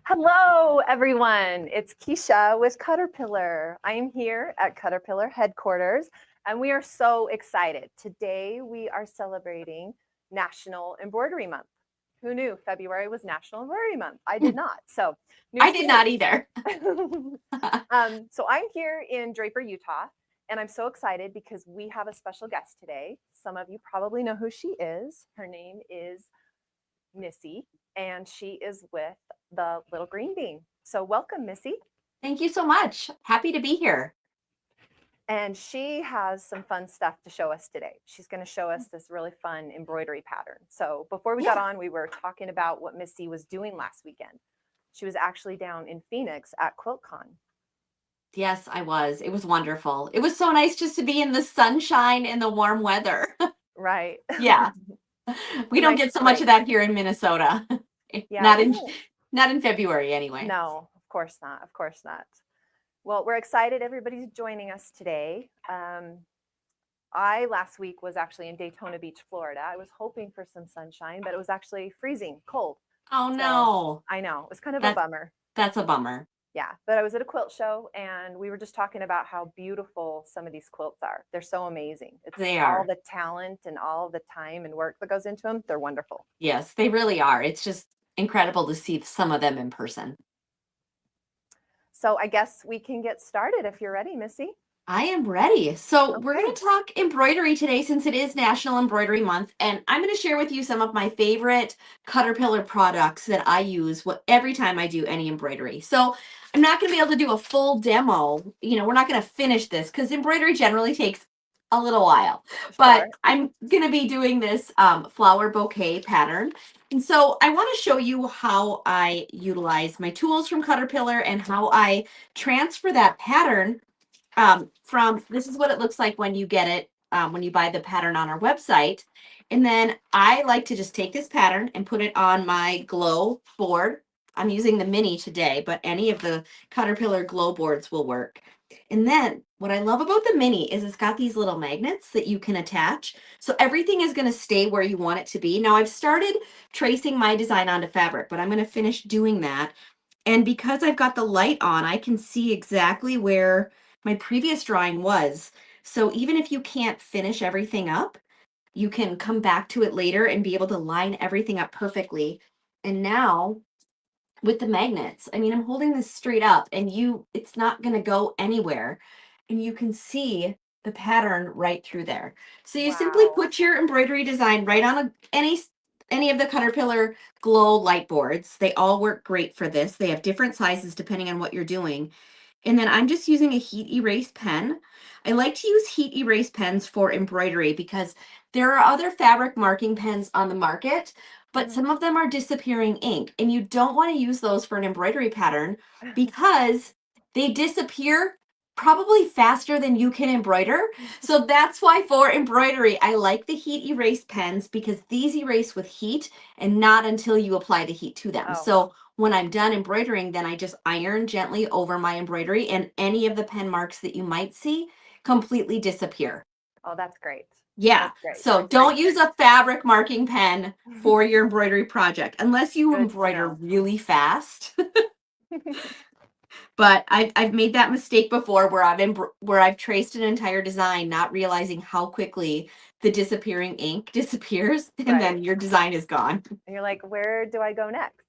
Hello, everyone. It's Keisha with CutterPillar. I am here at CutterPillar headquarters, and we are so excited. Today, we are celebrating National Embroidery Month. Who knew February was National Embroidery Month? I did not. So, I news to did me. not either. So I'm here in Draper, Utah, and I'm so excited because we have a special guest today. Some of you probably know who she is. Her name is Missy, and she is with the Little Green Bean. So welcome, Missy. Thank you so much. Happy to be here. And she has some fun stuff to show us today. She's going to show us this really fun embroidery pattern. So before we got on, we were talking about what Missy was doing last weekend. She was actually down in Phoenix at QuiltCon. Yes, I was. It was wonderful. It was so nice just to be in the sunshine and the warm weather. Right. Yeah. We don't Nice get so break. much of that here in Minnesota. Yeah. Not in February anyway. No, of course not. Of course not. Well, we're excited everybody's joining us today. I last week was actually in Daytona Beach, Florida. I was hoping for some sunshine, but it was actually freezing cold. Oh So no. I know it was kind of a bummer. That's a bummer. Yeah, but I was at a quilt show and we were just talking about how beautiful some of these quilts are. They're so amazing. It's They all are. the talent and all the time and work that goes into them. They're wonderful. Yes, they really are. It's just incredible to see some of them in person. So I guess we can get started if you're ready, Missy. I am ready. So we're Okay. going to talk embroidery today since it is National Embroidery Month. And I'm going to share with you some of my favorite CutterPillar products that I use every time I do any embroidery. So I'm not going to be able to do a full demo. We're not going to finish this because embroidery generally takes a little while. But Sure. I'm going to be doing this flower bouquet pattern. And so I want to show you how I utilize my tools from CutterPillar and how I transfer that pattern this is what it looks like when you get it, when you buy the pattern on our website. And then I like to just take this pattern and put it on my glow board. I'm using the mini today, but any of the CutterPillar glow boards will work. And then what I love about the mini is it's got these little magnets that you can attach. So everything is going to stay where you want it to be. Now I've started tracing my design onto fabric, but I'm going to finish doing that. And because I've got the light on, I can see exactly where my previous drawing was. So even if you can't finish everything up, you can come back to it later and be able to line everything up perfectly. And now with the magnets, I mean, I'm holding this straight up and it's not going to go anywhere. And you can see the pattern right through there. So you simply Wow. put your embroidery design right on any of the CutterPillar glow light boards. They all work great for this. They have different sizes depending on what you're doing. And then I'm just using a heat erase pen. I like to use heat erase pens for embroidery because there are other fabric marking pens on the market, but some of them are disappearing ink. And you don't want to use those for an embroidery pattern because they disappear probably faster than you can embroider. So that's why for embroidery, I like the heat erase pens because these erase with heat and not until you apply the heat to them. Oh. So when I'm done embroidering, then I just iron gently over my embroidery and any of the pen marks that you might see completely disappear. Oh, that's great. Yeah. That's great. So don't use a fabric marking pen for your embroidery project unless you embroider really fast. But I've made that mistake before where I've traced an entire design not realizing how quickly the disappearing ink disappears and then your design is gone. And you're like, where do I go next?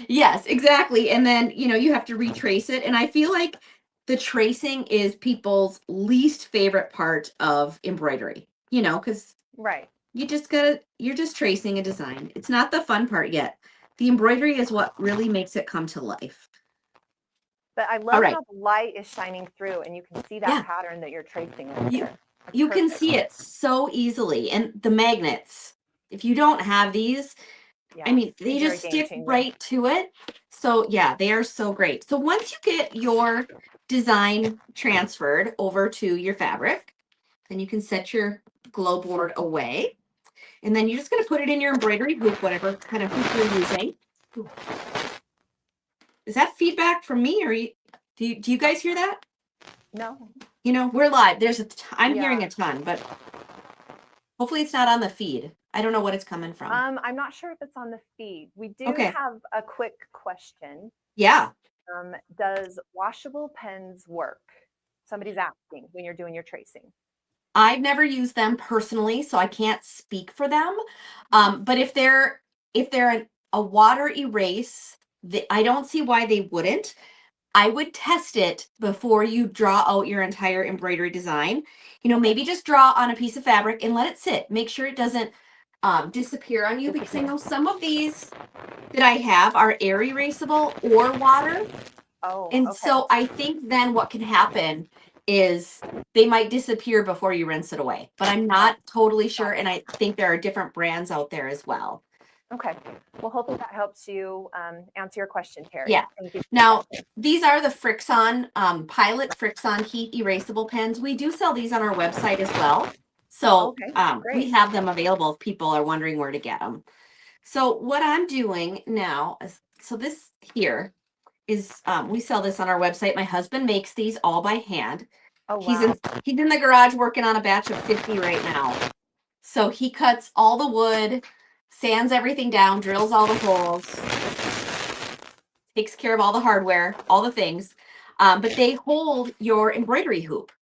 Yes, exactly. And then, you have to retrace it. And I feel like the tracing is people's least favorite part of embroidery, because you're just tracing a design. It's not the fun part yet. The embroidery is what really makes it come to life. But I love how the light is shining through and you can see that pattern that you're tracing right there. You can see it so easily. And the magnets, if you don't have these, I mean, they just stick right to it. So yeah, they are so great. So once you get your design transferred over to your fabric, then you can set your glow board away. And then you're just going to put it in your embroidery hoop, whatever kind of hoop you're using. Is that feedback from me or do you guys hear that? No. We're live. I'm hearing a ton, but hopefully it's not on the feed. I don't know what it's coming from. I'm not sure if it's on the feed. We do Okay. have a quick question. Yeah. Does washable pens work? Somebody's asking when you're doing your tracing. I've never used them personally, so I can't speak for them. Mhm. But if they're a water erase, I don't see why they wouldn't. I would test it before you draw out your entire embroidery design. Okay. Maybe just draw on a piece of fabric and let it sit. Make sure it doesn't disappear on you, because I know some of these that I have are air erasable or water. Oh, And okay. so I think then what can happen is they might disappear before you rinse it away. But I'm Oh, not totally sure. got And it. I think there are different brands out there as well. Okay. Well, hopefully that helps you answer your question, Terry. Yeah. Thank you for the Now, question. these are the Frixon Pilot Frixon heat erasable pens. We do sell these on our website as well. So Okay, we great. have them available if people are wondering where to get them. So what I'm doing now is, so this here is, we sell this on our website. My husband makes these all by hand. Oh, He's wow. in the garage working on a batch of 50 right now. So he cuts all the wood, sands everything down, drills all the holes, takes care of all the hardware, all the things. But they hold your embroidery hoop.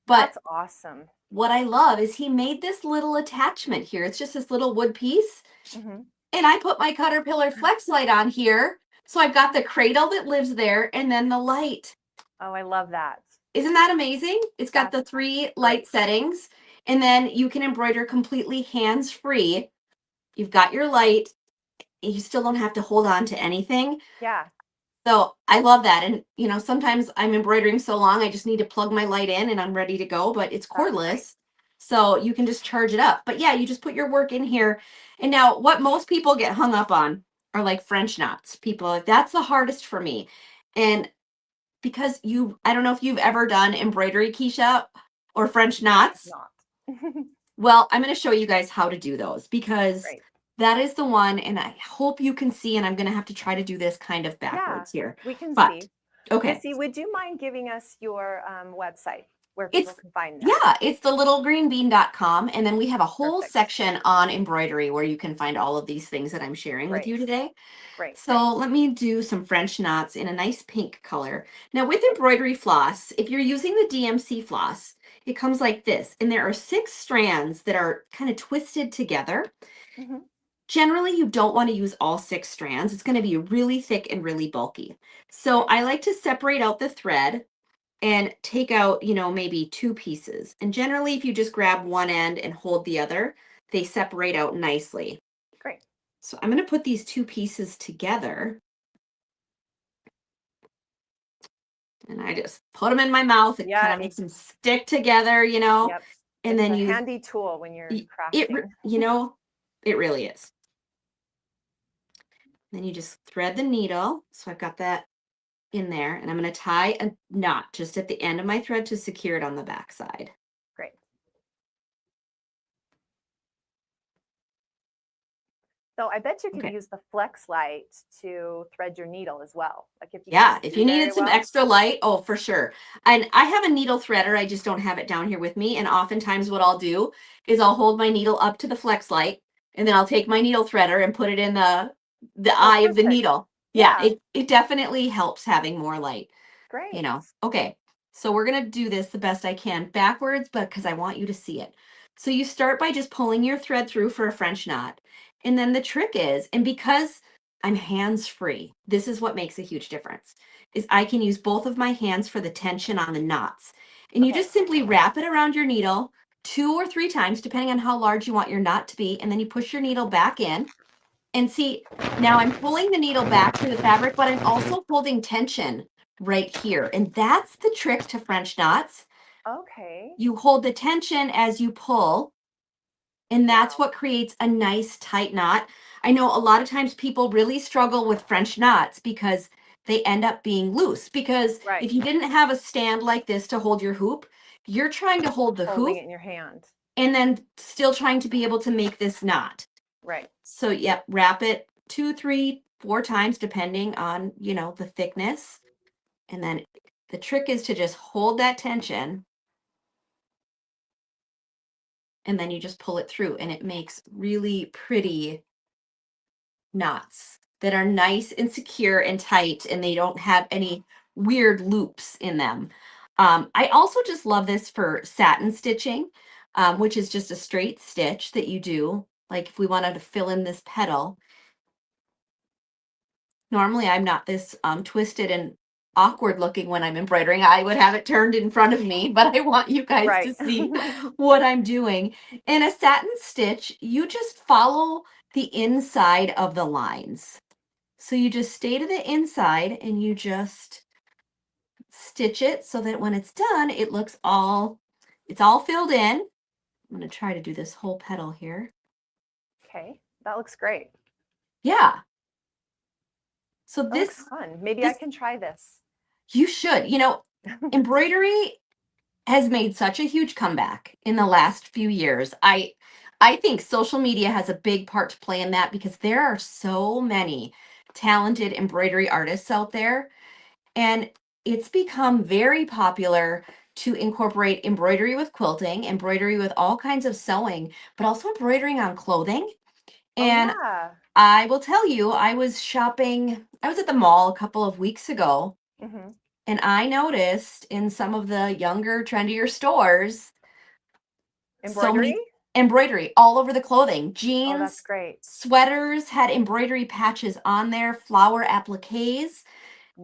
But That's awesome. what I love is he made this little attachment here. It's just this little wood piece. Hmm. And I put my CutterPillar flex light on here. So I've got the cradle that lives there and then the light. Oh, I love that. Isn't that amazing? It's got That's the 3 light great. settings, and then you can embroider completely hands free. You've got your light. You still don't have to hold on to anything. Yeah. So I love that. And sometimes I'm embroidering so long, I just need to plug my light in and I'm ready to go, but it's That's great. cordless. So you can just charge it up. But yeah, you just put your work in here. And now what most people get hung up on are like French knots. People are like, that's the hardest for me. And because I don't know if you've ever done embroidery, Keisha, or French I have knots. not. Well, I'm going to show you guys how to do those, because Great. that is the one, and I hope you can see, and I'm going to have to try to do this kind of Yeah, backwards here. we can But see. okay. Missy, would you mind giving us your website where people It's can find that? Yeah, it's thelittlegreenbean.com, and then we have a whole Perfect. section on embroidery where you can find all of these things that I'm sharing with Great. you today. Great. So let me do some French knots in a nice pink color. Now with embroidery floss, if you're using the DMC floss, it comes like this, and there are 6 strands that are kind of twisted together. Hmm. Generally, you don't want to use all 6 strands. It's going to be really thick and really bulky. So Okay. I like to separate out the thread and take out, maybe 2 pieces. And generally, if you just grab one end and hold the other, they separate out nicely. Great. So I'm going to put these 2 pieces together, and I just put them in my mouth. It kind Yeah. of makes them stick together, Yep. and It's then a handy tool when you're it, crafting. it really is. Then you just thread the needle. So I've got that in there, and I'm going to tie a knot just at the end of my thread to secure it on the back side. Great. So I bet you could Okay. use the flex light to thread your needle as well. Like if you Yeah, can't if see you very needed some well. extra light, oh, for sure. And I have a needle threader. I just don't have it down here with me. And oftentimes what I'll do is I'll hold my needle up to the flex light, and then I'll take my needle threader and put it in the Oh, eye of the perfect. needle. Yeah, Yeah. it definitely helps having more light. Great. Okay, so we're gonna do this the best I can backwards, but because I want you to see it. So you start by just pulling your thread through for a French knot. And then the trick is, and because I'm hands free, this is what makes a huge difference, is I can use both of my hands for the tension on the knots. And you Okay. just simply wrap it around your needle 2 or 3 times, depending on how large you want your knot to be. And then you push your needle back in. And see, now I'm pulling the needle back to the fabric, but I'm also holding tension right here. And that's the trick to French knots. Okay. You hold the tension as you pull, and that's Wow. what creates a nice tight knot. I know a lot of times people really struggle with French knots because they end up being loose. Because Right. if you didn't have a stand like this to hold your hoop, you're trying to hold the Holding hoop it in your hand. and then still trying to be able to make this knot. Right. So, yep, wrap it 2, 3, 4 times, depending on, the thickness. And then the trick is to just hold that tension. and then you just pull it through, and it makes really pretty knots that are nice and secure and tight, and they don't have any weird loops in them. I also just love this for satin stitching, which is just a straight stitch that you do. Like if we wanted to fill in this petal, normally I'm not this twisted and awkward looking when I'm embroidering. I would have it turned in front of me, but I want you guys Right. to see what I'm doing. In a satin stitch, you just follow the inside of the lines. So you just stay to the inside and you just stitch it so that when it's done, it's all filled in. I'm going to try to do this whole petal here. Okay, that looks great. Yeah. So That looks fun. Maybe I can try this. You should. Embroidery has made such a huge comeback in the last few years. I think social media has a big part to play in that because there are so many talented embroidery artists out there, and it's become very popular to incorporate embroidery with quilting, embroidery with all kinds of sewing, but also embroidering on clothing. Oh And yeah. I will tell you, I was at the mall a couple of weeks ago, Hmm. and I noticed in some of the younger, trendier stores, so Embroidery? many embroidery all over the clothing. Oh, that's Jeans, great. sweaters had embroidery patches on there, flower appliques.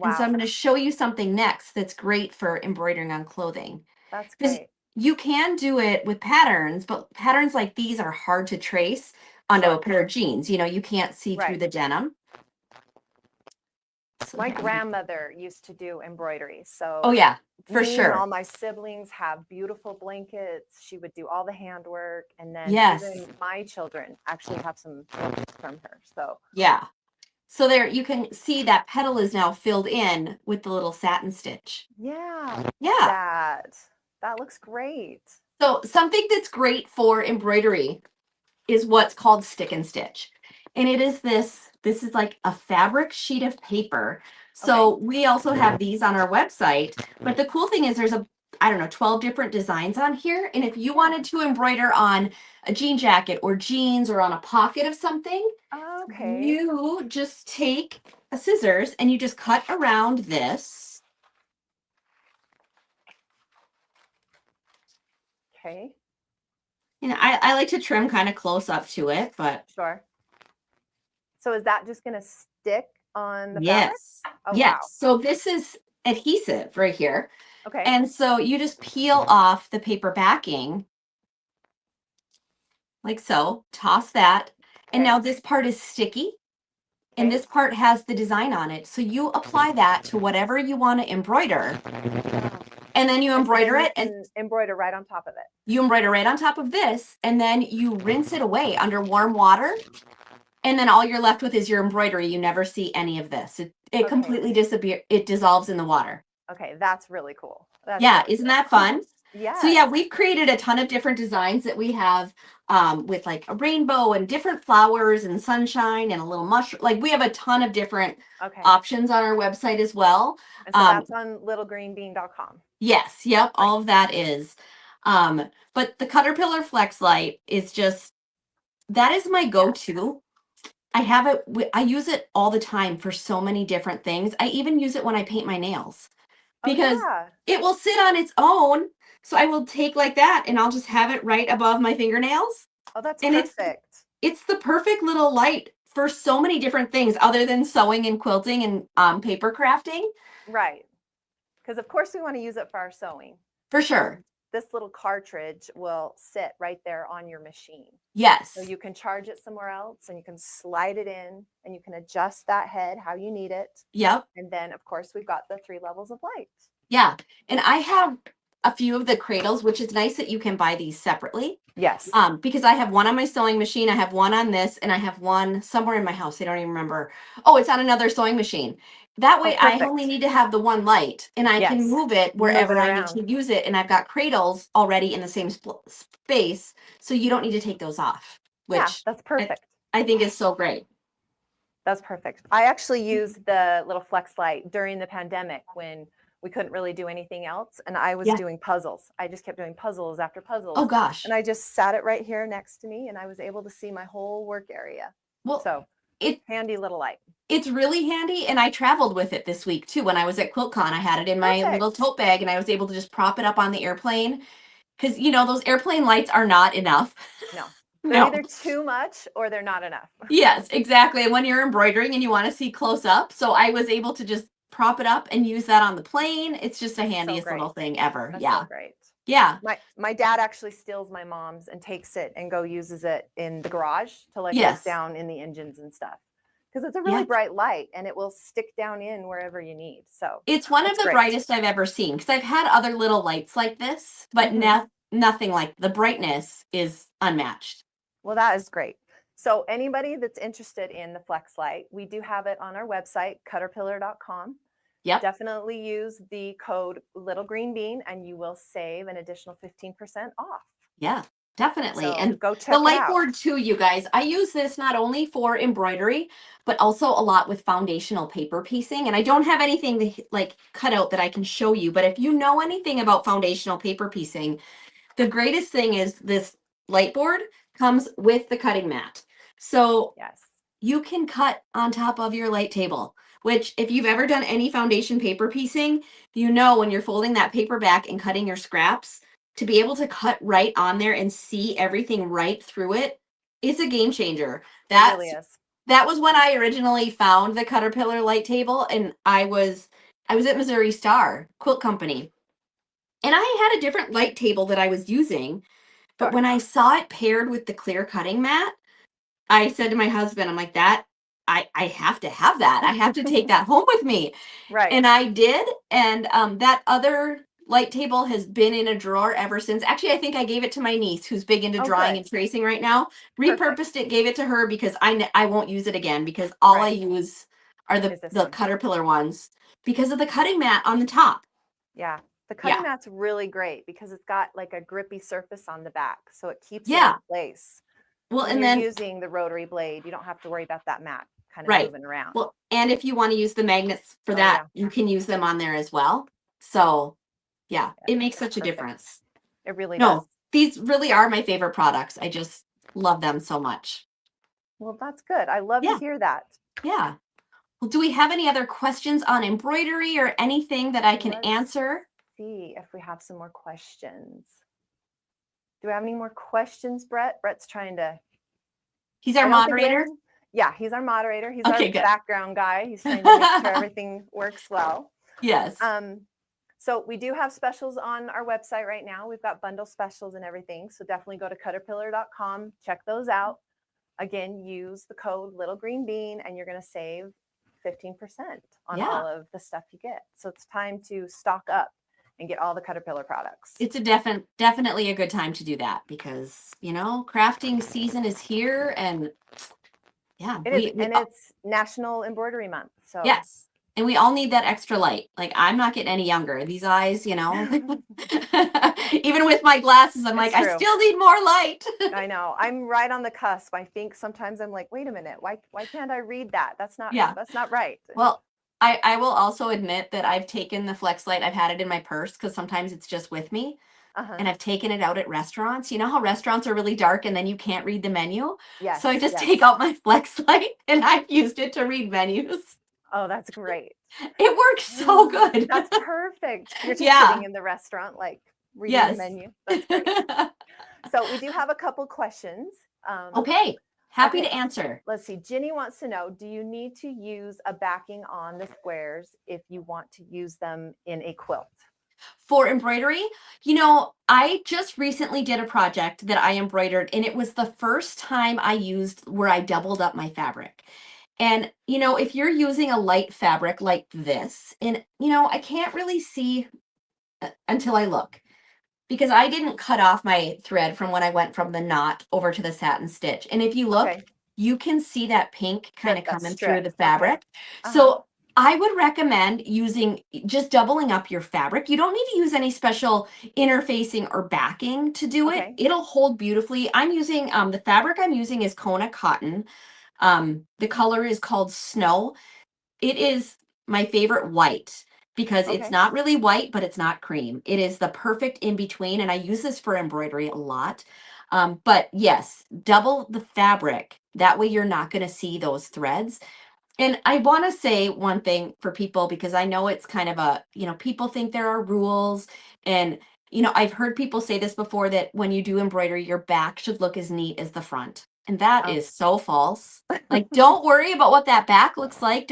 And so I'm Wow, going to show you something next that's great for embroidering on clothing. that's Because great. you can do it with patterns, but patterns like these are hard to trace onto a Sure. pair of jeans. You can't see through Right. the denim. So My here, grandmother used to do embroidery. oh So yeah, for me and sure. all my siblings have beautiful blankets. She would do all the handwork. And then Yes. even my children actually have some from her. So Yeah. So there you can see that petal is now filled in with the little satin stitch. yeah, Yeah. that looks great. So something that's great for embroidery is what's called stick and stitch. And this is like a fabric sheet of paper. Okay. So we also have these on our website. But the cool thing is there's I don't know, 12 different designs on here. And if you wanted to embroider on a jean jacket or jeans or on a pocket of something, Okay. you just take a scissors and you just cut around this. Okay. I like to trim kind of close up to it, but Sure. So is that just going to stick on the fabric? yes. Oh, wow. Yes. So this is adhesive right here. Okay. And so you just peel off the paper backing like so, toss that. And Okay. now this part is sticky and Okay. this part has the design on it. So you apply that to whatever you want to embroider. And then you And so then embroider you it and can embroider right on top of it. you embroider right on top of this. And then you rinse it away under warm water. And then all you're left with is your embroidery. You never see any of this. It Okay. completely disappears. It dissolves in the water. Okay. That's really cool. That's Yeah, really isn't cool. that fun? So Yes. yeah, we've created a ton of different designs that we have with like a rainbow and different flowers and sunshine and a little mushroom. Like we have a ton of different Okay. options on our website as well. And so that's on littlegreenbean.com. Yes, yep, Right. all of that is. But the CutterPillar Flex Light is just that is my go-to. I have it. I use it all the time for so many different things. I even use it when I paint my nails Oh, because yeah. it will sit on its own. So I will take like that and I'll just have it right above my fingernails. Oh, that's And perfect. it's the perfect little light for so many different things other than sewing and quilting and paper crafting. Right. Because, of course, we want to use it for our sewing. For sure. This little cartridge will sit right there on your machine. Yes. So you can charge it somewhere else and you can slide it in and you can adjust that head how you need it. Yep. And then, of course, we've got the 3 levels of light. Yeah. And I have a few of the cradles, which is nice that you can buy these separately. Yes. Because I have one on my sewing machine, I have one on this, and I have one somewhere in my house. I don't even remember. Oh, it's on another sewing machine. That way I only perfect. need to have the one light and I can Yes. move it Move wherever it I need around. to use it. And I've got cradles already in the same space. So you don't need to take those off, Yeah, which that's perfect. I think is so great. That's perfect. I actually used the little flex light during the pandemic when we couldn't really do anything else. And I was Yeah. doing puzzles. I just kept doing puzzles after puzzles. Oh gosh. And I just sat it right here next to me and I was able to see my whole work area. Well, So it handy little light. it's really handy, and I traveled with it this week too. When I was at QuiltCon, I had it in my little Perfect. tote bag, and I was able to just prop it up on the airplane because those airplane lights are not enough. No, they're No. either too much or they're not enough. Yes, exactly. And when you're embroidering and you want to see close up, so I was able to just prop it up and use that on the plane. It's just the That's so handiest great. little thing ever. That's so Yeah. great. Yeah. My dad actually steals my mom's and takes it and uses it in the garage to like look Yes. down in the engines and stuff. Because it's a really Yeah. bright light and it will stick down in wherever you need. So It's one of that's the great. brightest I've ever seen because I've had other little lights like this, but nothing like the brightness is unmatched. Well, that is great. So anybody that's interested in the Flex Light, we do have it on our website, CutterPillar.com. Yep. Definitely use the code Little Green Bean and you will save an additional 15% off. Yeah, definitely. So And go the check it light out. board too, you guys. I use this not only for embroidery, but also a lot with foundational paper piecing. And I don't have anything to like cut out that I can show you, but if you know anything about foundational paper piecing, the greatest thing is this light board comes with the cutting mat. So Yes. you can cut on top of your light table, which if you've ever done any foundation paper piecing, when you're folding that paper back and cutting your scraps, to be able to cut right on there and see everything right through it is a game changer. It really is. That was when I originally found the CutterPillar light table, and I was at Missouri Star Quilt Company, and I had a different light table that I was using, but Sure. when I saw it paired with the clear cutting mat, I said to my husband, I'm like, I have to have that. I have to take that home with me. Right. And I did. And that other light table has been in a drawer ever since. Actually, I think I gave it to my niece who's big into drawing good. and tracing right now. Perfect. Repurposed it, gave it to her because I won't use it again because all I use are the one. CutterPillar ones because of the cutting mat on the top. Yeah. The cutting mat's really great because it's got like a grippy surface on the back. So it keeps it in place. Well, when and you're then using the rotary blade, you don't have to worry about that mat kind of moving around. Well, and if you want to use the magnets for that, you can use them on there as well. So, yeah, it makes such a difference. It really does. These really are my favorite products. I just love them so much. Well, that's good. I love to hear that. Yeah. Well, do we have any other questions on embroidery or anything that I can answer? See if we have some more questions. Do we have any more questions, Brett? Brett's trying to. He's our moderator? Yeah, he's our moderator. He's our background guy. He's trying to make sure everything works well. Yes. So we do have specials on our website right now. We've got bundle specials and everything. So definitely go to CutterPillar.com. Check those out. Again, use the code Little Green Bean and you're going to save 15% on all of the stuff you get. So it's time to stock up and get all the CutterPillar products. It's a definitely a good time to do that because, crafting season is here and it's National Embroidery Month. So yes. And we all need that extra light. Like I'm not getting any younger. These eyes, even with my glasses, I'm like, I still need more light. I know. I'm right on the cusp. I think sometimes I'm like, wait a minute, why can't I read that? That's not right. Well, I will also admit that I've taken the Flex Light. I've had it in my purse because sometimes it's just with me. And I've taken it out at restaurants. You know how restaurants are really dark and then you can't read the menu? Yes. So I just take out my Flex Light and I've used it to read menus. Oh, that's great. It works so good. That's perfect. You're just sitting in the restaurant, like reading the menu. That's great. So we do have a couple questions. Okay. Happy to answer. Let's see. Ginny wants to know, do you need to use a backing on the squares if you want to use them in a quilt? For embroidery, I just recently did a project that I embroidered, and it was the first time I used where I doubled up my fabric. And, if you're using a light fabric like this, and, I can't really see until I look because I didn't cut off my thread from when I went from the knot over to the satin stitch. And if you look, you can see that pink kind of coming through the fabric. So I would recommend just doubling up your fabric. You don't need to use any special interfacing or backing to do it. It'll hold beautifully. I'm using, the fabric I'm using is Kona cotton. The color is called Snow. It is my favorite white. because it's Okay. not really white, but it's not cream. It is the perfect in between. And I use this for embroidery a lot. But yes, double the fabric. That way you're not going to see those threads. And I want to say one thing for people, because I know it's kind of a, people think there are rules. And, I've heard people say this before, that when you do embroidery, your back should look as neat as the front. And that Oh, is so false. Like, don't worry about what that back looks like.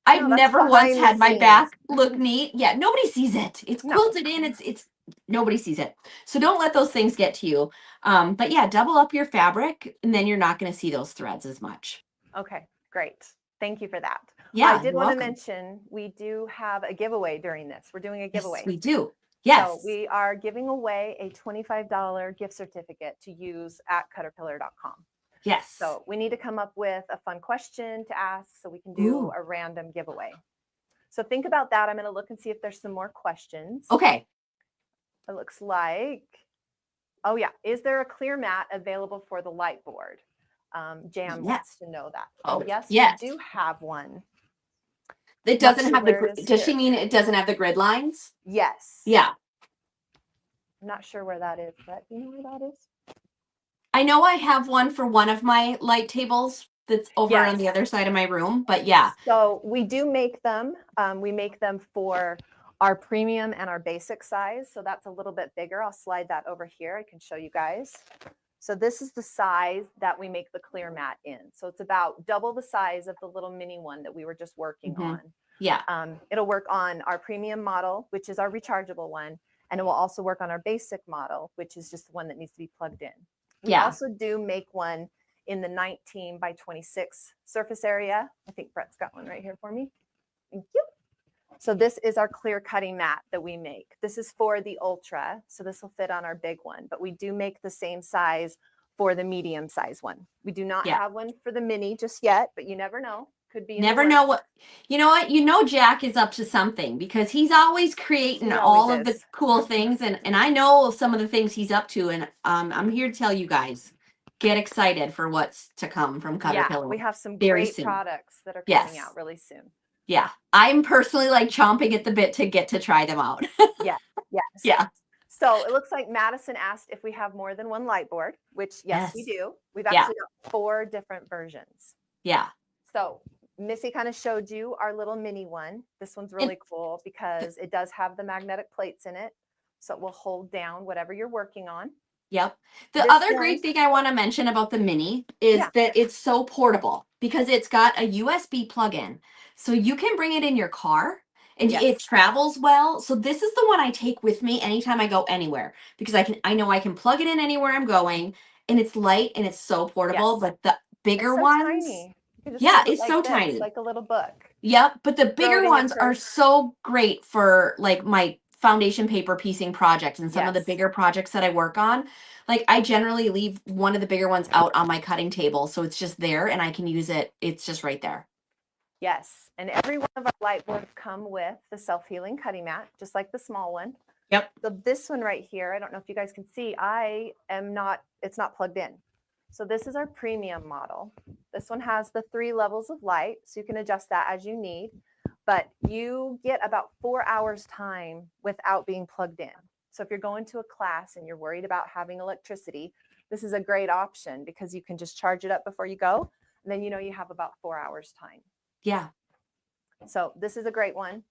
I've no, that's never once behind the had my scenes. back look neat. Yeah, nobody sees it. It's No. quilted in. It's nobody sees it. So don't let those things get to you. But yeah, double up your fabric, and then you're not going to see those threads as much. Okay, great. Thank you for that. I Yeah, did you're want to welcome. mention we do have a giveaway during this. We're doing a Yes, giveaway. we do. So Yes. we are giving away a $25 gift certificate to use at CutterPillar.com. Yes. So we need to come up with a fun question to ask so we can do Ooh. a random giveaway. So think about that. I'm going to look and see if there's some more questions. Okay. It looks like, oh yeah, is there a clear mat available for the light board? Jan wants to know that. Oh, yes, yes. we do have one. It Not doesn't sure have where the. it is Does she here. mean it doesn't have the grid lines? Yes. Yeah. I'm not sure where that is, but do you know where that is? I know I have one for one of my light tables that's over on the other side of my room, but yeah. So we do make them. We make them for our premium and our basic size. So that's a little bit bigger. I'll slide that over here. I can show you guys. So this is the size that we make the clear mat in. So it's about double the size of the little mini one that we were just working on. Yeah. It'll work on our premium model, which is our rechargeable one. And it will also work on our basic model, which is just the one that needs to be plugged in. We also do make one in the 19 by 26 surface area. I think Brett's got one right here for me. Thank you. So this is our clear cutting mat that we make. This is for the Ultra. So this will fit on our big one, but we do make the same size for the medium size one. We do not have one for the mini just yet, but you never know. Could be. Never know what, Jack is up to something, because he's always creating all of the cool things. And I know some of the things he's up to. And I'm here to tell you guys, get excited for what's to come from CutterPillar. Yeah, we have some great products that are coming out really soon. Yeah. I'm personally like chomping at the bit to get to try them out. Yes. Yeah. So it looks like Madison asked if we have more than one light board, which yes, we do. We've actually got 4 different versions. Yeah. So Missy kind of showed you our little mini one. This one's really cool because it does have the magnetic plates in it. So it will hold down whatever you're working on. Yep. The other great thing I want to mention about the mini is that it's so portable, because it's got a USB plug-in. So you can bring it in your car, and it travels well. So this is the one I take with me anytime I go anywhere, because I know I can plug it in anywhere I'm going, and it's light and it's so portable. But the bigger ones, tiny. it's so tiny. It's like a little book. Yep, but the bigger ones are so great for like my foundation paper piecing projects and some of the bigger projects that I work on. Like, I generally leave one of the bigger ones out on my cutting table, so it's just there and I can use it. It's just right there. Yes, and every one of our light boards come with the self-healing cutting mat, just like the small one. Yep. So this one right here, I don't know if you guys can see, it's not plugged in. So this is our premium model. This one has the 3 levels of light, so you can adjust that as you need, but you get about 4 hours time without being plugged in. So if you're going to a class and you're worried about having electricity, this is a great option because you can just charge it up before you go, and then you have about 4 hours time. Yeah. So this is a great one.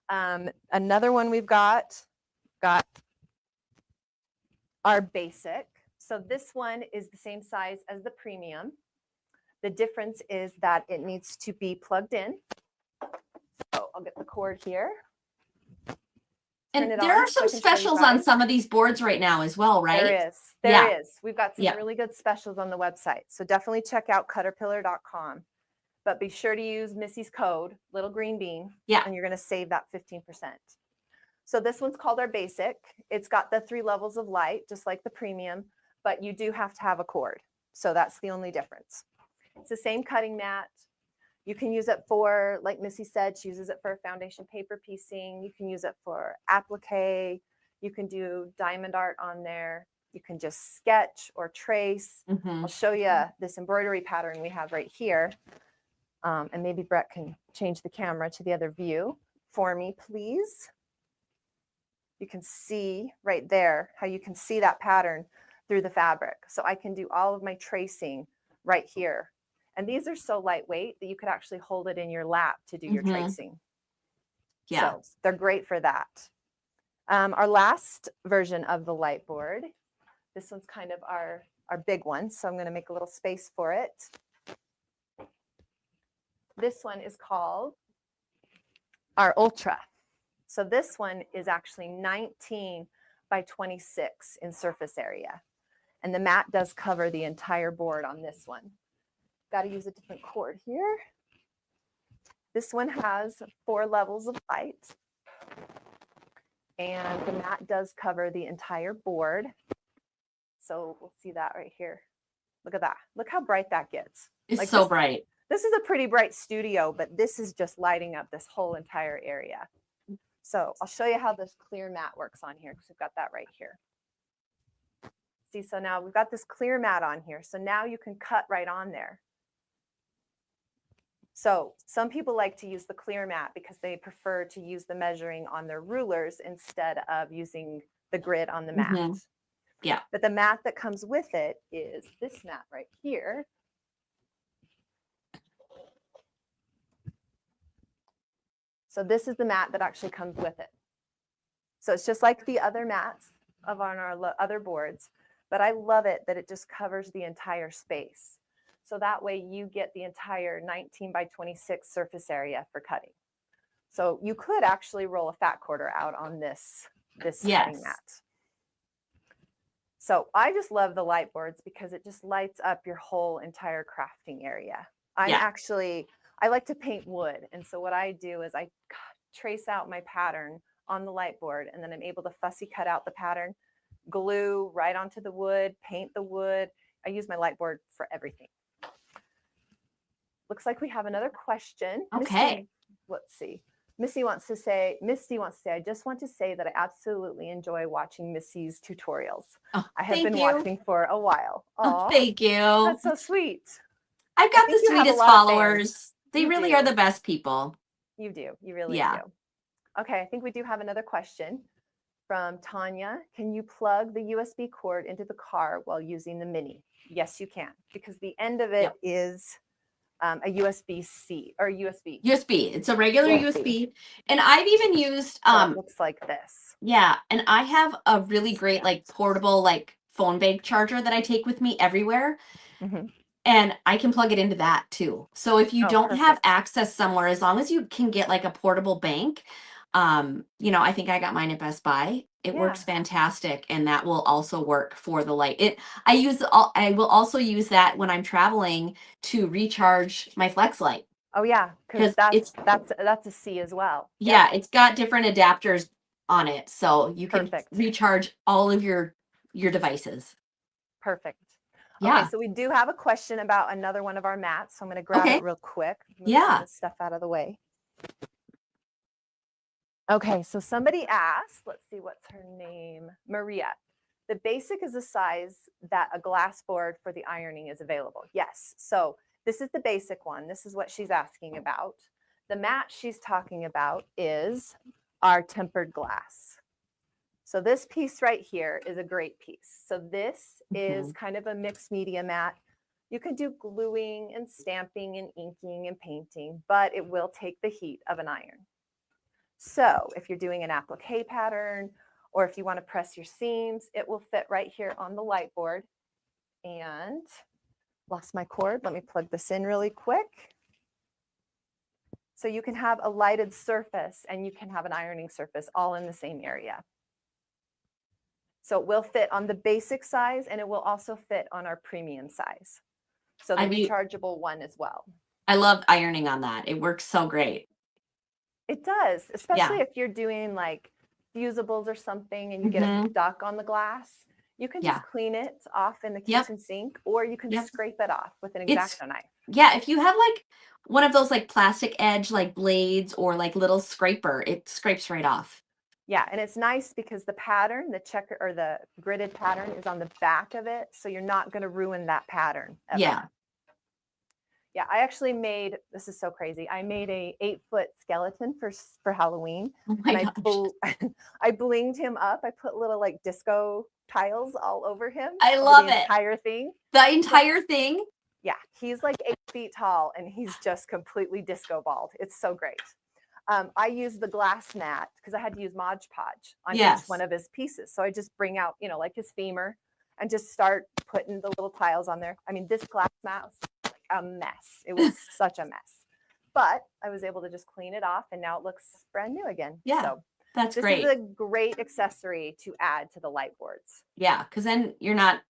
Another one we've got our basic. So this one is the same size as the premium. The difference is that it needs to be plugged in. So I'll get the cord here. And there are some specials on some of these boards right now as well, right? There is. We've got some really good specials on the website. So definitely check out CutterPillar.com. But be sure to use Missy's code, Little Green Bean, and you're going to save that 15%. So this one's called our basic. It's got the 3 levels of light, just like the premium, but you do have to have a cord. So that's the only difference. It's the same cutting mat. You can use it for, like Missy said, she uses it for foundation paper piecing. You can use it for applique. You can do diamond art on there. You can just sketch or trace. I'll show you this embroidery pattern we have right here. And maybe Brett can change the camera to the other view. for me, please. You can see right there how you can see that pattern through the fabric. So I can do all of my tracing right here. And these are so lightweight that you could actually hold it in your lap to do your tracing. Yeah. So they're great for that. Our last version of the light board, this one's kind of our big one. So I'm going to make a little space for it. This one is called our Ultra. So this one is actually 19 by 26 in surface area. And the mat does cover the entire board on this one. Got to use a different cord here. This one has 4 levels of light. And the mat does cover the entire board. So we'll see that right here. Look at that. Look how bright that gets. It's like so bright. This is a pretty bright studio, but this is just lighting up this whole entire area. So I'll show you how this clear mat works on here because we've got that right here. See, so now we've got this clear mat on here. So now you can cut right on there. So some people like to use the clear mat because they prefer to use the measuring on their rulers instead of using the grid on the mat. Yeah. But the mat that comes with it is this mat right here. So this is the mat that actually comes with it. So it's just like the other mats on our other boards, but I love it that it just covers the entire space. So that way you get the entire 19 by 26 surface area for cutting. So you could actually roll a fat quarter out on this cutting mat. So I just love the light boards because it just lights up your whole entire crafting area. I like to paint wood. And so what I do is I trace out my pattern on the light board, and then I'm able to fussy cut out the pattern, glue right onto the wood, paint the wood. I use my light board for everything. Looks like we have another question. Okay. Misty, let's see. Misty wants to say, I just want to say that I absolutely enjoy watching Missy's tutorials. Oh, I have been watching for a while. Oh, thank you. That's so sweet. I've got the sweetest followers. They really are the best people. You do. You really do. Okay, I think we do have another question from Tanya. Can you plug the USB cord into the car while using the Mini? Yes, you can, because the end of it is a USB-C or USB. USB. It's a regular USB. And I've even used so it looks like this. Yeah, and I have a really great like portable like phone bag charger that I take with me everywhere. And I can plug it into that too. So if you don't have access somewhere, as long as you can get like a portable bank, I think I got mine at Best Buy. It works fantastic, and that will also work for the light. I will also use that when I'm traveling to recharge my flex light. Oh yeah, because that's a C as well. Yeah, it's got different adapters on it, so you can recharge all of your devices. Perfect. Yeah. Okay, so we do have a question about another one of our mats. So I'm going to grab it real quick. Move some stuff out of the way. Okay, so somebody asked, let's see, what's her name? Maria. The basic is the size that a glass board for the ironing is available. Yes, so this is the basic one. This is what she's asking about. The mat she's talking about is our tempered glass. So this piece right here is a great piece. So this is kind of a mixed media mat. You can do gluing and stamping and inking and painting, but it will take the heat of an iron. So if you're doing an applique pattern, or if you want to press your seams, it will fit right here on the light board. And lost my cord. Let me plug this in really quick. So you can have a lighted surface and you can have an ironing surface all in the same area. So it will fit on the basic size, and it will also fit on our premium size. So the rechargeable one as well. I love ironing on that. It works so great. It does, especially if you're doing like fusibles or something and you get it stuck on the glass. You can just clean it off in the kitchen sink, or you can scrape it off with an X-Acto knife. Yeah, if you have like one of those like plastic edge like blades or like little scraper, it scrapes right off. Yeah, and it's nice because the pattern, the checker or the gridded pattern is on the back of it, so you're not going to ruin that pattern ever. Yeah, Yeah, I actually made, this is so crazy. I made a 8-foot skeleton for Halloween. Oh my And gosh. I blinged him up. I put little like disco tiles all over him, I over love the it. entire thing. The entire thing. Yeah, he's like 8 feet tall and he's just completely disco balled. It's so great. I use the glass mat because I had to use Mod Podge on each one Yes. of his pieces. So I just bring out, like his femur and just start putting the little tiles on there. I mean, this glass mat was like a mess. It was such a mess. But I was able to just clean it off and now it looks brand new again. Yeah, So that's this great. is a great accessory to add to the light boards. Yeah, because then you're not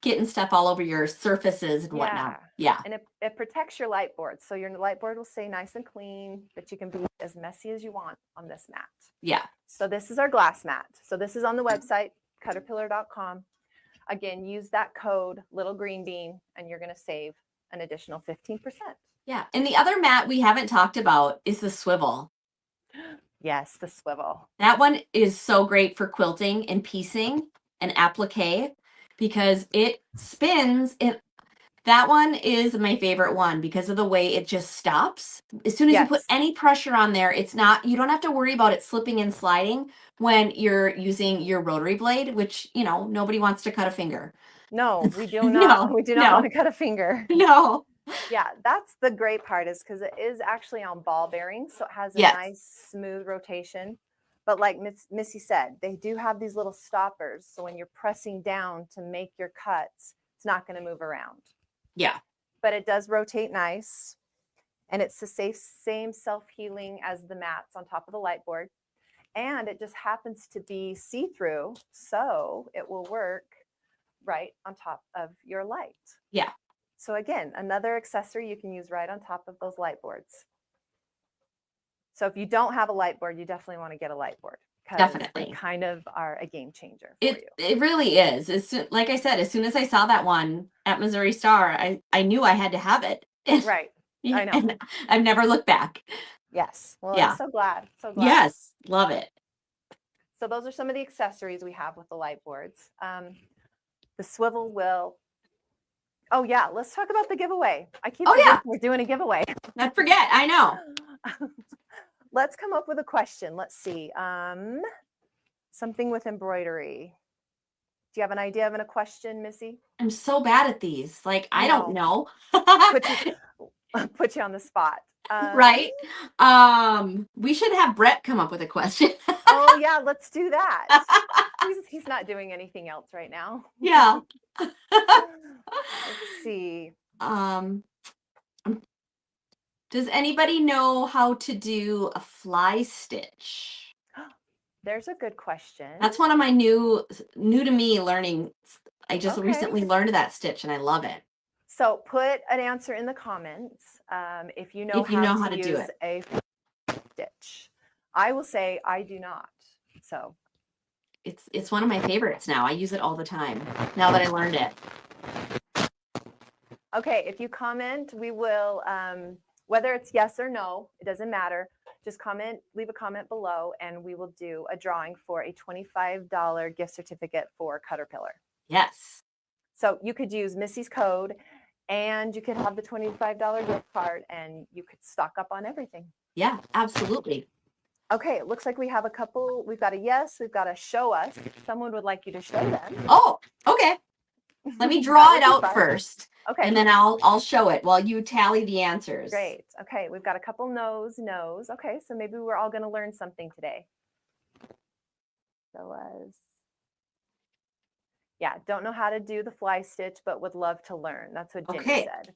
getting stuff all over your surfaces and whatnot. Yeah. And it protects your light board. So your light board will stay nice and clean, but you can be as messy as you want on this mat. Yeah. So this is our glass mat. So this is on the website, CutterPillar.com. Again, use that code, Little Green Bean, and you're going to save an additional 15%. Yeah. And the other mat we haven't talked about is the swivel. Yes, the swivel. That one is so great for quilting and piecing and applique because it spins. That one is my favorite one because of the way it just stops. As soon as you put any pressure on there, you don't have to worry about it slipping and sliding when you're using your rotary blade, which, nobody wants to cut a finger. No, we do not. We do not want to cut a finger. No. Yeah, that's the great part is because it is actually on ball bearings. So it has a nice smooth rotation. But like Missy said, they do have these little stoppers. So when you're pressing down to make your cuts, it's not going to move around. Yeah. But it does rotate nice. And it's the same self-healing as the mats on top of the light board. And it just happens to be see-through. So it will work right on top of your light. Yeah. So again, another accessory you can use right on top of those light boards. So if you don't have a light board, you definitely want to get a light board. Definitely. They kind of are a game changer for you. It really is. Like I said, as soon as I saw that one at Missouri Star, I knew I had to have it. Right. I know. And I've never looked back. Yes. Well, yeah. I'm so glad. So glad. Yes. Love it. So those are some of the accessories we have with the light boards. The swivel will. Oh, yeah. Let's talk about the giveaway. I keep forgetting we're doing a giveaway. I forget. I know. Let's come up with a question. Let's see. Something with embroidery. Do you have an idea of a question, Missy? I'm so bad at these. Like, I don't know. Put you on the spot. Right. We should have Brett come up with a question. Oh, yeah. Let's do that. He's not doing anything else right now. Yeah. Let's see. Does anybody know how to do a fly stitch? There's a good question. That's one of my new to me learning. I just recently learned that stitch and I love it. So put an answer in the comments if you know how to use a stitch. I will say I do not. So it's one of my favorites now. I use it all the time now that I learned it. Okay, if you comment, we will, whether it's yes or no, it doesn't matter. Just leave a comment below, and we will do a drawing for a $25 gift certificate for CutterPillar. Yes. So you could use Missy's code, and you could have the $25 gift card, and you could stock up on everything. Yeah, absolutely. Okay, it looks like we have a couple. We've got a yes. We've got a show us. Someone would like you to show them. Oh, okay. Let me draw it out first. Okay. And then I'll show it while you tally the answers. Great. Okay, we've got a couple no's. Okay, so maybe we're all going to learn something today. Yeah, don't know how to do the fly stitch, but would love to learn. That's what Jenny said.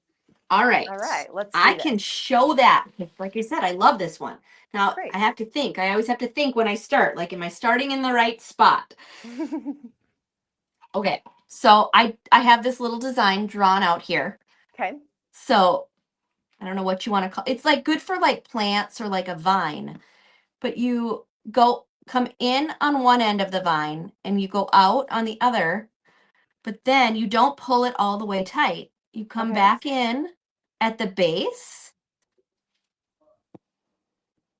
All right. Let's I can show that. Like I said, I love this one. Now, Great. I have to think. I always have to think when I start. Like, am I starting in the right spot? Okay. So I have this little design drawn out here. Okay. So I don't know what you want to call it. It's like good for like plants or like a vine. But you come in on one end of the vine and you go out on the other. But then you don't pull it all the way tight. You come back in at the base.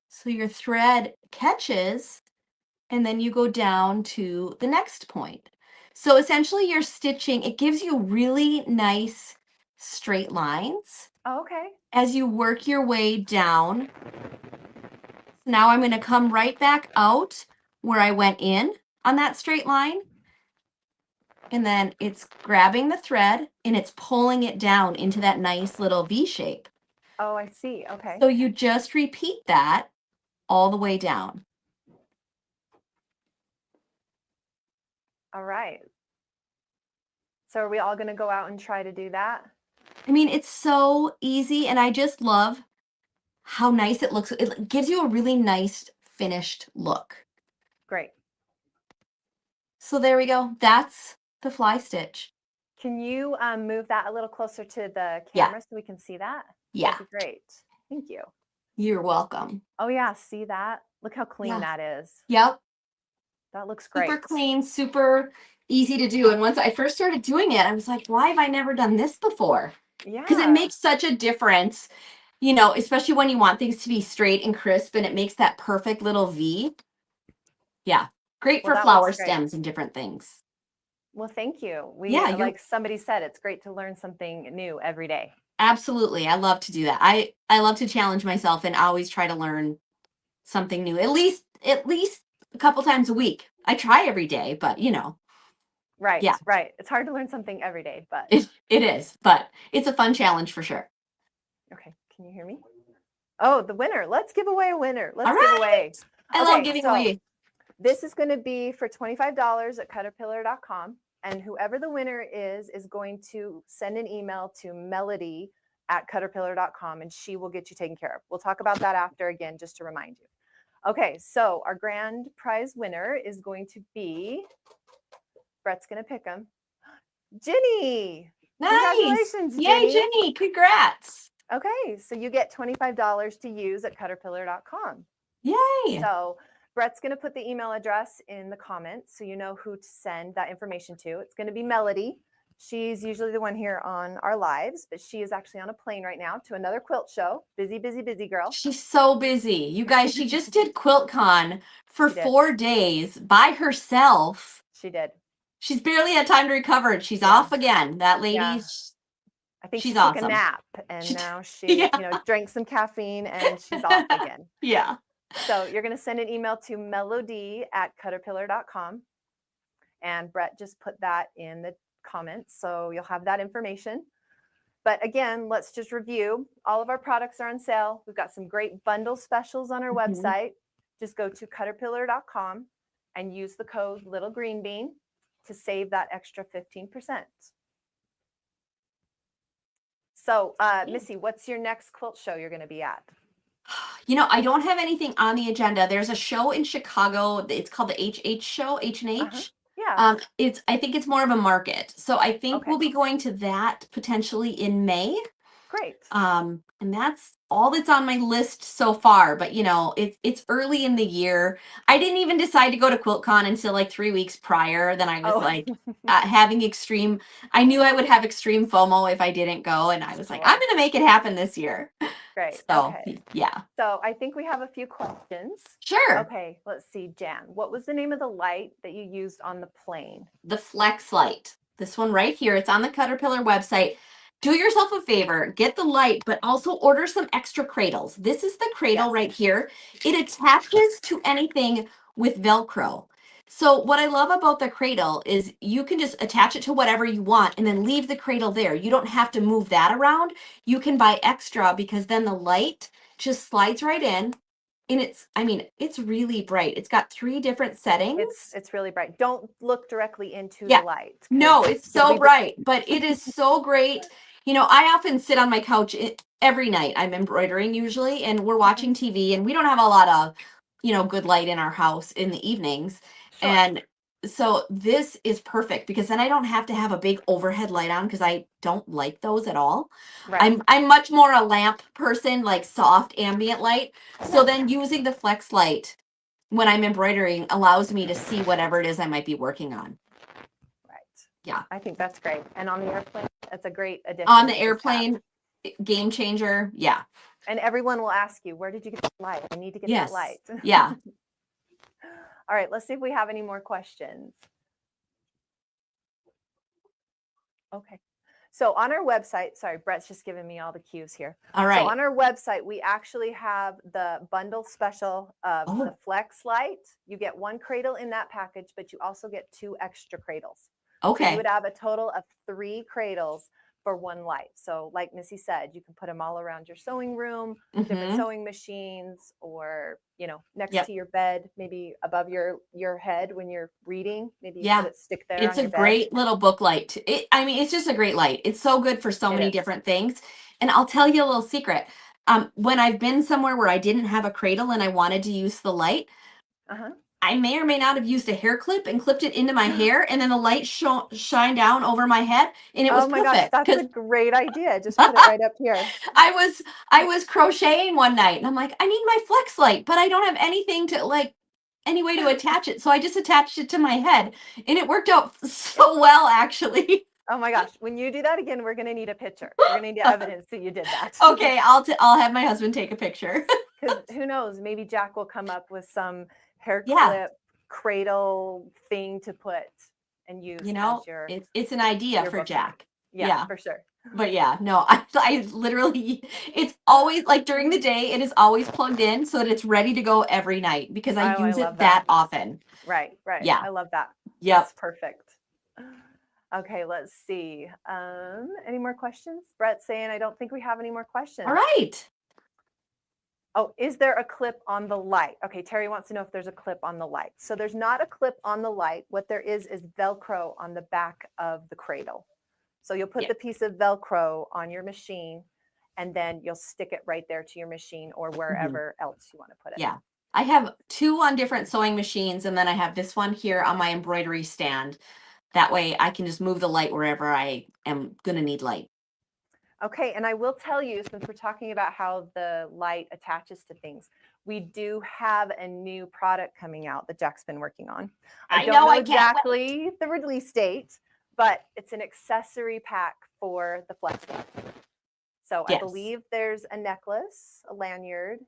So your thread catches and then you go down to the next point. So essentially you're stitching, it gives you really nice straight lines. Oh, okay. as you work your way down. Now I'm going to come right back out where I went in on that straight line. And then it's grabbing the thread and it's pulling it down into that nice little V shape. Oh, I see. Okay. So you just repeat that all the way down. All right. So are we all going to go out and try to do that? I mean, it's so easy, and I just love how nice it looks. It gives you a really nice finished look. Great. So there we go. That's the fly stitch. Can you move that a little closer to the Yeah. camera so we can see that? Yeah. That'd be great. Thank you. You're welcome. Oh yeah, see that? Look how clean Yeah. that is. Yep. That looks great. Super clean, super easy to do. And once I first started doing it, I was like, why have I never done this before? Yeah. Because it makes such a difference, you know, especially when you want things to be straight and crisp and it makes that perfect little V. Yeah. Great Well, for that flower looks great. stems and different things. Well, thank you. Yeah, like somebody said, it's great to learn something new every day. Absolutely. I love to do that. I love to challenge myself and always try to learn something new. At least a couple times a week. I try every day, but you know. Right. Yeah. Right. It's hard to learn something every day, but It is, but it's a fun challenge for sure. okay. Can you hear me? Oh, the winner. Let's give away a winner. Let's All give right. away. I love giving away. This is going to be for $25 at CutterPillar.com. And whoever the winner is going to send an email to Melody at CutterPillar.com and she will get you taken care of. We'll talk about that after again, just to remind you. Okay, so our grand prize winner is going to be, Brett's going to pick them, Ginny. Nice. Congratulations, Yay, Ginny. Ginny. Congrats. Okay, so you get $25 to use at CutterPillar.com. Yay. So Brett's going to put the email address in the comments so you know who to send that information to. It's going to be Melody. She's usually the one here on our lives, but she is actually on a plane right now to another quilt show. Busy, busy, busy girl. She's so busy. You guys, she just did QuiltCon for 4 days by herself. She did. She's barely had time to recover. She's off again. That lady, I think she's she took awesome. a nap and now she, drank some caffeine and she's off again. Yeah. So you're going to send an email to melody at CutterPillar.com. And Brett just put that in the comments. So you'll have that information. But again, let's just review. All of our products are on sale. We've got some great bundle specials on our website. Just go to CutterPillar.com and use the code Little Green Bean to save that extra 15%. So, Missy, what's your next quilt show you're going to be at? You know, I don't have anything on the agenda. There's a show in Chicago. It's called the HH show, H&H. Yeah. I think it's more of a market. So I think Okay. we'll be going to that potentially in May. Great. And that's all that's on my list so far. But you know, it's early in the year. I didn't even decide to go to QuiltCon until like 3 weeks prior. Then I was like having extreme. I knew I would have extreme FOMO if I didn't go, and I was like, I'm going to make it happen this year. Great. So Okay. yeah. So I think we have a few questions. Sure. Okay. Let's see, Jan. What was the name of the light that you used on the plane? The Flex Light. This one right here. It's on the CutterPillar website. Do yourself a favor, get the light, but also order some extra cradles. This is the cradle right here. It attaches to anything with Velcro. So what I love about the cradle is you can just attach it to whatever you want and then leave the cradle there. You don't have to move that around. You can buy extra because then the light just slides right in. And it's really bright. It's got 3 different settings. It's really bright. Don't look directly into the light. No, it's so bright, but it is so great. You know, I often sit on my couch every night. I'm embroidering usually, and we're watching TV, and we don't have a lot of, good light in our house in the evenings. Sure. And so this is perfect because then I don't have to have a big overhead light on because I don't like those at all. Right. I'm much more a lamp person, like soft ambient light. So then using the Flex Light when I'm embroidering allows me to see whatever it is I might be working on. Right. Yeah. I think that's great. And on the airplane, that's a great addition. On the airplane, game changer. Yeah. And everyone will ask you, where did you get the light? I need to get that light. Yeah. All right, let's see if we have any more questions. Okay. So on our website, sorry, Brett's just giving me all the cues here. All right. So on our website, we actually have the bundle special of the Flex Light. You get one cradle in that package, but you also get 2 extra cradles. Okay. So you would have a total of 3 cradles for one light. So like Missy said, you can put them all around your sewing room, different sewing machines, or, you know, next to your bed, maybe above your head when you're reading, maybe you put it, stick there. It's on a your great bed. little book light. I mean, it's just a great light. It's so good for so It many is. different things. And I'll tell you a little secret. When I've been somewhere where I didn't have a cradle and I wanted to use the light, I may or may not have used a hair clip and clipped it into my hair, and then the light shine down over my head, and it was Oh my gosh, perfect. that's a great idea. Just put it right up here. I was crocheting one night, and I'm like, I need my flex light, but I don't have anything to, like, any way to attach it. So I just attached it to my head, and it worked out so well, actually. Oh my gosh, when you do that again, we're gonna need a picture. We're gonna need evidence that you did that. Okay, I'll have my husband take a picture. Because who knows, maybe Jack will come up with some hair clip cradle thing to put and use, you know, as your, it's an idea for book. Jack. Yeah, for sure. But yeah, no, I literally, it's always like during the day, it is always plugged in so that it's ready to go every night because I use it that often. Right. Yeah. I love that. Yep. That's perfect. Okay, let's see. Any more questions? Brett's saying, I don't think we have any more questions. All right. Oh, is there a clip on the light? Okay, Terry wants to know if there's a clip on the light. So there's not a clip on the light. What there is Velcro on the back of the cradle. So you'll put the piece of Velcro on your machine, and then you'll stick it right there to your machine or wherever else you want to put it. Yeah. I have 2 on different sewing machines, and then I have this one here on my embroidery stand. That way I can just move the light wherever I am going to need light. Okay, and I will tell you, since we're talking about how the light attaches to things, we do have a new product coming out that Jack's been working on. I don't know exactly the release date, but it's an accessory pack for the Flex Light. So I believe there's a necklace, a lanyard.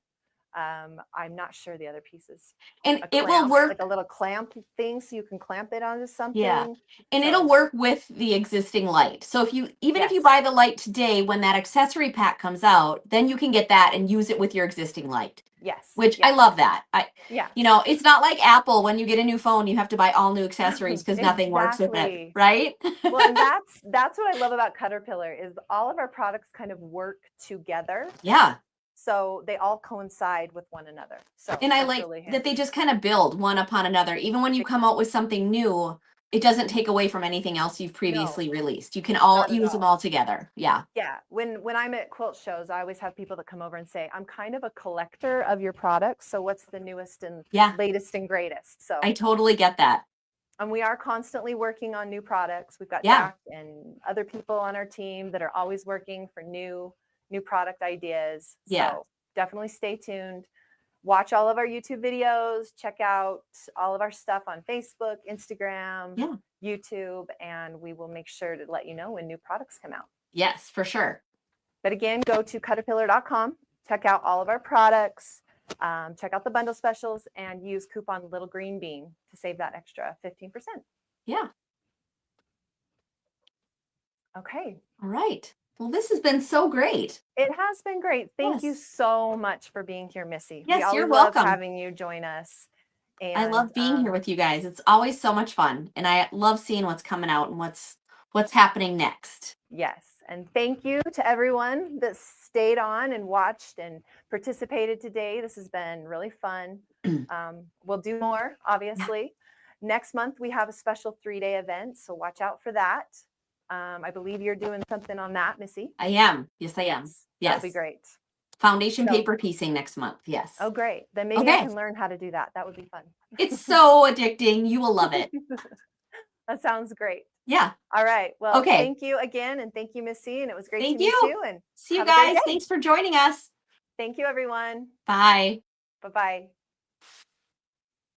I'm not sure the other pieces. And it will work like a little clamp thing, so you can clamp it onto something. Yeah. And it'll work with the existing light. So if you if you buy the light today, when that accessory pack comes out, then you can get that and use it with your existing light. Yes. Which I love that. Yeah. You know, it's not like Apple when you get a new phone, you have to buy all new accessories because nothing works with it, right? Well, and that's what I love about CutterPillar is all of our products kind of work together. Yeah. So they all coincide with one another. So and I like that they just kind of build one upon another. Even when you come out with something new, it doesn't take away from anything else you've previously released. You can all use them all together. Yeah. Yeah. When I'm at quilt shows, I always have people that come over and say, I'm kind of a collector of your products. So what's the newest and latest and greatest? So I totally get that. And we are constantly working on new products. We've got Jack and other people on our team that are always working for new product ideas. So definitely stay tuned. Watch all of our YouTube videos. Check out all of our stuff on Facebook, Instagram, YouTube, and we will make sure to let you know when new products come out. Yes, for sure. But again, go to CutterPillar.com. Check out all of our products. Check out the bundle specials and use coupon Little Green Bean to save that extra 15%. Yeah. Okay. All right. Well, this has been so great. It has been great. Thank you so much for being here, Missy. Yes, you're welcome. Love having you join us. And I love being here with you guys. It's always so much fun, and I love seeing what's coming out and what's happening next. Yes, and thank you to everyone that stayed on and watched and participated today. This has been really fun. We'll do more, obviously. Next month we have a special 3-day event, so watch out for that. I believe you're doing something on that, Missy. I am. Yes, I am. Yes. That'll be great. Foundation paper piecing next month. Yes. Oh, great. Then maybe I can learn how to do that. That would be fun. It's so addicting. You will love it. That sounds great. Yeah. All right. Well, thank you again. And thank you, Missy. And it was great to meet you. And see you guys. Thanks for joining us. Thank you, everyone. Bye. Bye-bye.